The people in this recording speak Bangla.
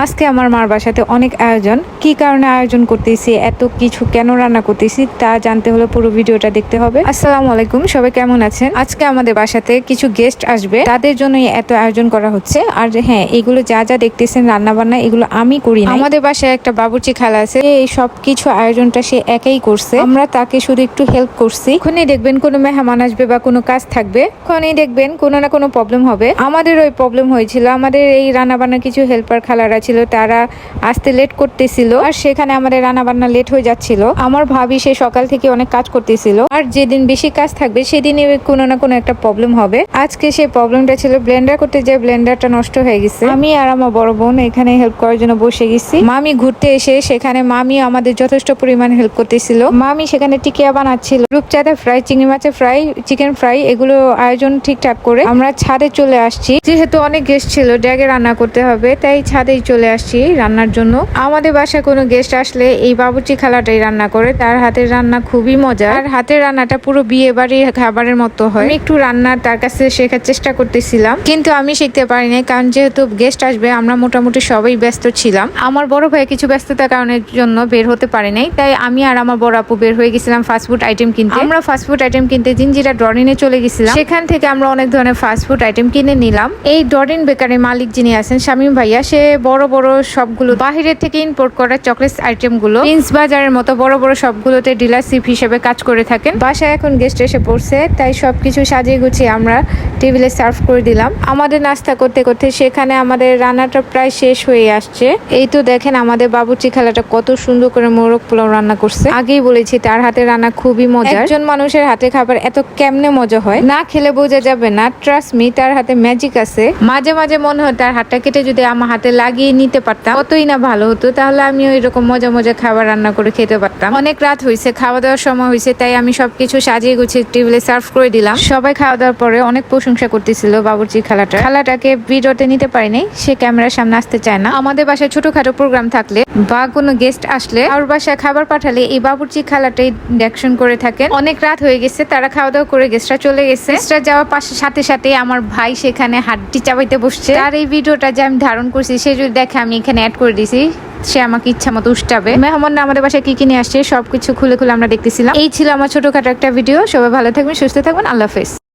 আজকে আমার মার বাসাতে অনেক আয়োজন। কি কারণে আয়োজন করতেছি, এত কিছু কেন রান্না করতেছি তা জানতে হলে পুরো ভিডিওটা দেখতে হবে। আসসালামু আলাইকুম, সবাই কেমন আছেন? আজকে আমাদের বাসাতে কিছু গেস্ট আসবে, তাদের জন্যই এত আয়োজন করা হচ্ছে। আর হ্যাঁ, এগুলো যা যা দেখতেছেন রান্না বান্না, এগুলো আমি করি না। আমাদের বাসায় একটা বাবুর্চি খালা আছে, এই সব কিছু আয়োজনটা সে একাই করছে, আমরা তাকে শুধু একটু হেল্প করছি। ওখানেই দেখবেন কোনো মেহমান আসবে বা কোনো কাজ থাকবে, ওখানেই দেখবেন কোনো না কোনো প্রবলেম হবে। আমাদের ওই প্রবলেম হয়েছিল, আমাদের এই রান্না বান্না কিছু হেল্পার খালারা ছিল, তারা আসতে লেট করতেছিল, আর সেখানে আমাদের রান্না বান্না লেট হয়ে যাচ্ছিল। আমার ভাবি সে সকাল থেকে অনেক কাজ করতেছিল, আর যেদিন বেশি কাজ থাকবে সেদিনই কোনো না কোনো একটা প্রবলেম হবে। আজকে সেই প্রবলেমটা ছিল ব্লেন্ডার করতে, যে ব্লেন্ডারটা নষ্ট হয়ে গেছে। আমি আর আমার বড় বোন এখানে হেল্প করার জন্য বসে গেছি। মামি ঘুরতে এসে সেখানে মামি আমাদের যথেষ্ট পরিমাণ হেল্প করতেছিল। মামি সেখানে টিকিয়া বানাচ্ছিল, রূপচাঁদা ফ্রাই, চিংড়ি মাছের ফ্রাই, চিকেন ফ্রাই, এগুলো আয়োজন ঠিকঠাক করে আমরা ছাদে চলে আসছি। যেহেতু অনেক গেস্ট ছিল, ড্যাগে রান্না করতে হবে, তাই ছাদেই চলে আসছি রান্নার জন্য। আমাদের বাসায় কোনো গেস্ট আসলে এই বাবুর্চি খালাটাই রান্না করে, তার হাতের রান্না খুবই মজা। আর হাতের রান্নাটা পুরো বিয়ে বাড়ির খাবারের মতো হয়। আমি একটু রান্না তার কাছে শেখার চেষ্টা করতেছিলাম, কিন্তু আমি শিখতে পারিনি, কারণ যেহেতু গেস্ট আসবে আমরা মোটামুটি সবাই ব্যস্ত ছিলাম। আমার বড় ভাই কিছু ব্যস্ততার কারণের জন্য বের হতে পারে নাই, তাই আমি আর আমার বড় আপু বের হয়ে গেছিলাম ফাস্টফুড আইটেম কিনতে। আমরা ফাস্টফুড আইটেম কিনতে জিঞ্জিরা ডরিনে চলে গেছিলাম। সেখান থেকে আমরা অনেক ধরনের ফাস্টফুড আইটেম কিনে নিলাম। এই ডরিন বেকারের মালিক যিনি আছেন শামীম ভাইয়া, সে বড় বড় সবগুলো বাহিরের থেকে ইম্পোর্ট করা চকলেট আইটেম গুলো প্রিন্স বাজারের মতো বড় বড় সবগুলোতে ডিলারশিপ হিসেবে কাজ করে থাকেন। বাসায় এখন গেস্ট এসে পড়ছে, তাই সবকিছু সাজিয়ে গুছিয়ে আমরা টেবিলে সার্ভ করে দিলাম। আমাদের নাস্তা করতে করতে সেখানে আমাদের রান্নাটা প্রায় শেষ হয়ে আসছে। এই তো দেখেন আমাদের বাবুর্চি খালাটা কত সুন্দর করে মোরগ পোলাও রান্না করছে। আগেই বলেছি তার হাতে রান্না খুবই মজা। একজন মানুষের হাতে খাবার এত কেমনে মজা হয়, না খেলে বোঝা যাবে না। ট্রাস্ট মি, তার হাতে ম্যাজিক আছে। মাঝে মাঝে মনে হয় তার হাতটা কেটে যদি আমার হাতে লাগিয়ে নিতে পারতাম কতই না ভালো হতো, তাহলে আমি ওই রকম মজা মজা খাবার রান্না করে খেতে পারতাম। অনেক রাত হয়েছে, খাওয়া দাওয়ার সময় হয়েছে, তাই আমি সবকিছু সাজিয়ে গুছিয়ে টেবিলে সার্ভ করে দিলাম। সবাই খাওয়া দাওয়ার পরে অনেক প্রশংসা করতেছিল বাবুর্চি খালাটাকে ভিডিওতে নিতে পারিনি, সে ক্যামেরার সামনে আসতে চায় না। আমাদের বাসায় ছোটখাটো প্রোগ্রাম থাকলে বা কোনো গেস্ট আসলে আর বাসায় খাবার পাঠালে এই বাবুর্চি খালাটাই দেখশন করে থাকেন। অনেক রাত হয়ে গেছে, তারা খাওয়া দাওয়া করে গেস্টরা চলে গেছে। গেস্টরা যাওয়ার সাথে সাথে আমার ভাই সেখানে হাড্ডি চাবাইতে বসছে। আর এই ভিডিওটা যে আমি ধারণ করছি সে যদি দেখে, আমি এখানে অ্যাড করে দিছি, সে আমাকে ইচ্ছা মতো উষ্টাবে। মেহমান আমাদের বাসায় কি কিনে আসছে সবকিছু খুলে খুলে আমরা দেখতেছিলাম। এই ছিল আমার ছোটখাটো একটা ভিডিও। সবাই ভালো থাকবেন, সুস্থ থাকবেন, আল্লাহ হাফেজ।